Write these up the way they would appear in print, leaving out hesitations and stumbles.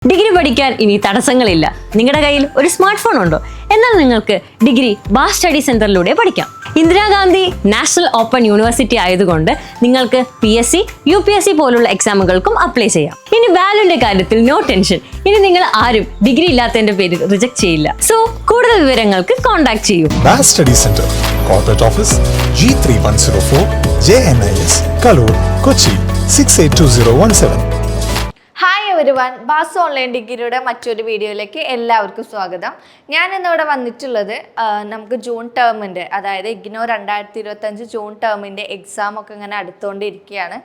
Degree പഠിക്കാൻ ഇനി തടസ്സങ്ങളില്ല. നിങ്ങളുടെ കയ്യിൽ ഒരു സ്മാർട്ട് ഫോൺ ഉണ്ടോ? എന്നാൽ നിങ്ങൾക്ക് ഡിഗ്രി ബാസ് സ്റ്റഡി സെന്ററിലൂടെ പഠിക്കാം. ഇന്ദിരാഗാന്ധി നാഷണൽ ഓപ്പൺ യൂണിവേഴ്സിറ്റി ആയതുകൊണ്ട് നിങ്ങൾക്ക് PSC, UPSC പോലുള്ള എക്സാമുകൾക്കും അപ്ലൈ ചെയ്യാം. ഇനി വാല്യൂന്റെ കാര്യത്തിൽ നോ ടെൻഷൻ. ഇനി നിങ്ങൾ ആരും ഡിഗ്രി ഇല്ലാത്തതിന്റെ പേരിൽ റിജക്ട് ചെയ്യില്ല. സോ കൂടുതൽ വിവരങ്ങൾക്ക് കോൺടാക്ട് ചെയ്യൂ. Baz study centre, corporate office, G3104, JNIS, Kaloor, Kochi 682017. Hi everyone, Baz online ഡിഗ്രിയുടെ മറ്റൊരു വീഡിയോയിലേക്ക് എല്ലാവർക്കും സ്വാഗതം. ഞാൻ ഇന്നിവിടെ വന്നിട്ടുള്ളത് നമുക്ക് ജൂൺ ടേമിൻ്റെ, അതായത് ഇഗ്നോ 2025 ജൂൺ ടേമിൻ്റെ എക്സാം ഒക്കെ ഇങ്ങനെ അടുത്തുകൊണ്ടിരിക്കുകയാണ്.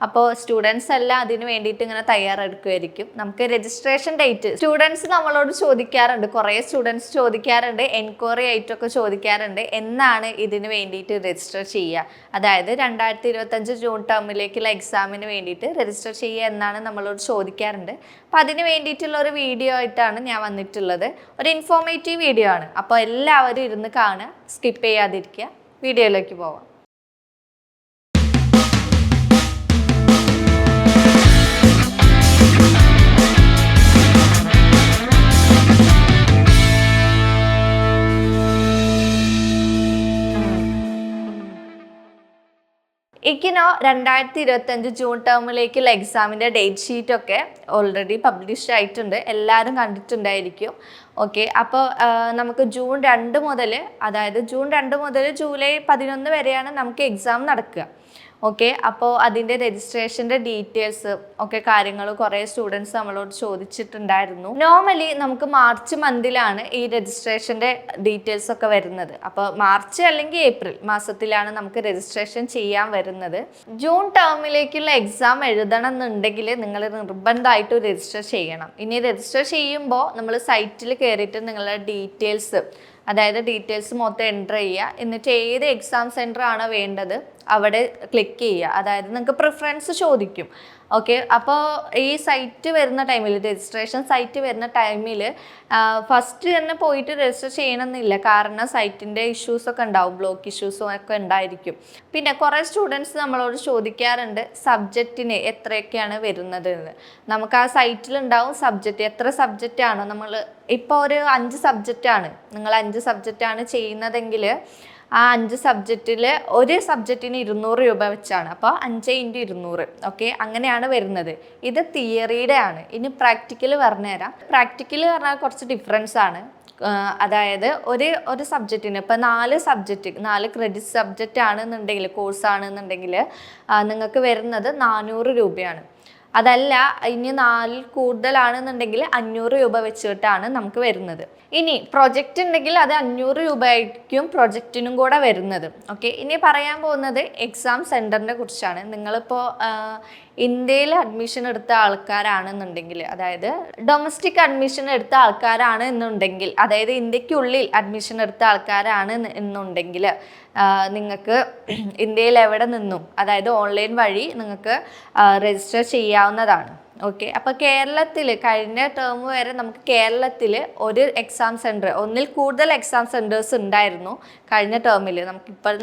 അപ്പോൾ സ്റ്റുഡൻസ് എല്ലാം അതിന് വേണ്ടിയിട്ട് ഇങ്ങനെ തയ്യാറെടുക്കുമായിരിക്കും. നമുക്ക് രജിസ്ട്രേഷൻ ഡേറ്റ് സ്റ്റുഡൻസ് നമ്മളോട് ചോദിക്കാറുണ്ട്, കുറേ സ്റ്റുഡൻസ് ചോദിക്കാറുണ്ട്, എൻക്വയറി ആയിട്ടൊക്കെ ചോദിക്കാറുണ്ട്, എന്നാണ് ഇതിന് വേണ്ടിയിട്ട് രജിസ്റ്റർ ചെയ്യുക. അതായത് 2025 ജൂൺ ടേമിലേക്കുള്ള എക്സാമിന് വേണ്ടിയിട്ട് രജിസ്റ്റർ ചെയ്യുക എന്നാണ് നമ്മളോട് ചോദിക്കാറുണ്ട്. അപ്പോൾ അതിന് വേണ്ടിയിട്ടുള്ള ഒരു വീഡിയോ ആയിട്ടാണ് ഞാൻ വന്നിട്ടുള്ളത്. ഒരു ഇൻഫോർമേറ്റീവ് വീഡിയോ ആണ്. അപ്പോൾ എല്ലാവരും ഇരുന്ന് കാണുക, സ്കിപ്പ് ചെയ്യാതിരിക്കുക. വീഡിയോയിലേക്ക് പോവാം. ഇഗ്നോ 2025 ജൂൺ ടേമിലേക്കുള്ള എക്സാമിൻ്റെ ഡേറ്റ് ഷീറ്റൊക്കെ ഓൾറെഡി പബ്ലിഷ് ആയിട്ടുണ്ട്, എല്ലാവരും കണ്ടിട്ടുണ്ടായിരിക്കും. ഓക്കെ, അപ്പോൾ നമുക്ക് ജൂൺ 2 മുതൽ, അതായത് ജൂൺ 2 മുതൽ ജൂലൈ 11 വരെയാണ് നമുക്ക് എക്സാം നടക്കുക. ഓക്കെ, അപ്പോൾ അതിൻ്റെ രജിസ്ട്രേഷൻ്റെ ഡീറ്റെയിൽസ് ഒക്കെ കാര്യങ്ങൾ കുറേ സ്റ്റുഡൻസ് നമ്മളോട് ചോദിച്ചിട്ടുണ്ടായിരുന്നു. നോർമലി നമുക്ക് മാർച്ച് മന്തിലാണ് ഈ രജിസ്ട്രേഷൻ്റെ ഡീറ്റെയിൽസ് ഒക്കെ വരുന്നത്. അപ്പോൾ മാർച്ച് അല്ലെങ്കിൽ ഏപ്രിൽ മാസത്തിലാണ് നമുക്ക് രജിസ്ട്രേഷൻ ചെയ്യാൻ വരുന്നത്. ജൂൺ ടേമിലേക്കുള്ള എക്സാം എഴുതണം എന്നുണ്ടെങ്കിൽ നിങ്ങൾ നിർബന്ധമായിട്ട് രജിസ്റ്റർ ചെയ്യണം. ഇനി രജിസ്റ്റർ ചെയ്യുമ്പോൾ നമ്മൾ സൈറ്റിൽ കയറിയിട്ട് നിങ്ങളുടെ ഡീറ്റെയിൽസ്, അതായത് ഡീറ്റെയിൽസ് മൊത്തം എൻ്റർ ചെയ്യുക. എന്നിട്ട് ഏത് എക്സാം സെൻറ്റർ ആണോ വേണ്ടത് അവിടെ ക്ലിക്ക് ചെയ്യുക. അതായത് നിങ്ങൾക്ക് പ്രിഫറൻസ് ചോദിക്കും. ഓക്കെ, അപ്പോൾ ഈ സൈറ്റ് വരുന്ന ടൈമിൽ, രജിസ്ട്രേഷൻ സൈറ്റ് വരുന്ന ടൈമിൽ ഫസ്റ്റ് തന്നെ പോയിട്ട് രജിസ്റ്റർ ചെയ്യണമെന്നില്ല. കാരണം സൈറ്റിൻ്റെ ഇഷ്യൂസൊക്കെ ഉണ്ടാവും, ബ്ലോക്ക് ഇഷ്യൂസും ഒക്കെ ഉണ്ടായിരിക്കും. പിന്നെ കുറേ സ്റ്റുഡൻസ് നമ്മളോട് ചോദിക്കാറുണ്ട് സബ്ജക്റ്റിന് എത്രയൊക്കെയാണ് വരുന്നത് എന്ന്. നമുക്ക് ആ സൈറ്റിലുണ്ടാവും സബ്ജക്റ്റ്, എത്ര സബ്ജക്റ്റാണ് നമ്മൾ ഇപ്പോൾ ഒരു 5 സബ്ജക്റ്റാണ്, നിങ്ങൾ 5 സബ്ജക്റ്റാണ് ചെയ്യുന്നതെങ്കിൽ ആ 5 സബ്ജക്റ്റിൽ ഒരു സബ്ജക്റ്റിന് 200 രൂപ വെച്ചാണ്. അപ്പോൾ 5 × 200. ഓക്കെ, അങ്ങനെയാണ് വരുന്നത്. ഇത് തിയറിയുടെ ആണ്. ഇനി പ്രാക്ടിക്കൽ പറഞ്ഞുതരാം. പ്രാക്ടിക്കൽ പറഞ്ഞാൽ കുറച്ച് ഡിഫറൻസ് ആണ്. അതായത് ഒരു സബ്ജക്റ്റിന് ഇപ്പോൾ 4 ക്രെഡിറ്റ് സബ്ജക്റ്റ് ആണെന്നുണ്ടെങ്കിൽ, കോഴ്സ് ആണെന്നുണ്ടെങ്കിൽ നിങ്ങൾക്ക് വരുന്നത് 400 രൂപയാണ്. അതല്ല ഇനി 4 കൂടുതലാണെന്നുണ്ടെങ്കിൽ 500 രൂപ വെച്ചിട്ടാണ് നമുക്ക് വരുന്നത്. ഇനി പ്രൊജക്റ്റ് ഉണ്ടെങ്കിൽ അത് 500 രൂപയായിരിക്കും പ്രൊജക്റ്റിനും കൂടെ വരുന്നത്. ഓക്കെ, ഇനി പറയാൻ പോകുന്നത് എക്സാം സെൻറ്ററിനെ കുറിച്ചാണ്. നിങ്ങളിപ്പോൾ ഇന്ത്യയിൽ അഡ്മിഷൻ എടുത്ത ആൾക്കാരാണെന്നുണ്ടെങ്കിൽ, അതായത് ഡൊമസ്റ്റിക് അഡ്മിഷൻ എടുത്ത ആൾക്കാരാണ് എന്നുണ്ടെങ്കിൽ, അതായത് ഇന്ത്യക്കുള്ളിൽ അഡ്മിഷൻ എടുത്ത ആൾക്കാരാണ് എന്നുണ്ടെങ്കിൽ നിങ്ങൾക്ക് ഇന്ത്യയിൽ എവിടെ നിന്നും, അതായത് ഓൺലൈൻ വഴി നിങ്ങൾക്ക് രജിസ്റ്റർ ചെയ്യാവുന്നതാണ്. ഓക്കെ, അപ്പോൾ കേരളത്തിൽ കഴിഞ്ഞ ടേം വരെ നമുക്ക് കേരളത്തിൽ ഒരു എക്സാം സെൻറ്റർ, ഒന്നിൽ കൂടുതൽ എക്സാം സെൻറ്റേഴ്സ് ഉണ്ടായിരുന്നു കഴിഞ്ഞ ടേമിൽ.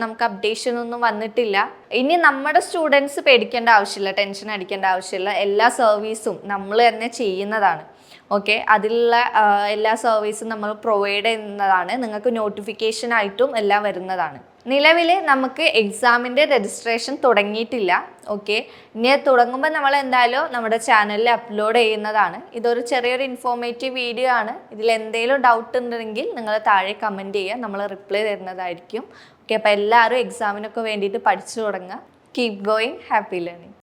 നമുക്ക് അപ്ഡേഷൻ ഒന്നും വന്നിട്ടില്ല. ഇനി നമ്മുടെ സ്റ്റുഡൻസ് പേടിക്കേണ്ട ആവശ്യമില്ല, ടെൻഷൻ അടിക്കേണ്ട ആവശ്യമില്ല. എല്ലാ സർവീസും നമ്മൾ തന്നെ ചെയ്യുന്നതാണ്. ഓക്കെ, അതിലുള്ള എല്ലാ സർവീസും നമ്മൾ പ്രൊവൈഡ് ചെയ്യുന്നതാണ്. നിങ്ങൾക്ക് നോട്ടിഫിക്കേഷൻ ആയിട്ടും എല്ലാം വരുന്നതാണ്. നിലവിൽ നമുക്ക് എക്സാമിൻ്റെ രജിസ്ട്രേഷൻ തുടങ്ങിയിട്ടില്ല. ഓക്കെ, ഇനി തുടങ്ങുമ്പോൾ നമ്മൾ എന്തായാലും നമ്മുടെ ചാനലിൽ അപ്ലോഡ് ചെയ്യുന്നതാണ്. ഇതൊരു ചെറിയൊരു ഇൻഫോർമേറ്റീവ് വീഡിയോ ആണ്. ഇതിൽ എന്തെങ്കിലും ഡൗട്ട് ഉണ്ടെങ്കിൽ നിങ്ങൾ താഴെ കമൻറ്റ് ചെയ്യുക, നമ്മൾ റിപ്ലൈ തരുന്നതായിരിക്കും. ഓക്കെ, അപ്പോൾ എല്ലാവരും എക്സാമിനൊക്കെ വേണ്ടിയിട്ട് പഠിച്ചു തുടങ്ങുക. Keep going, happy learning.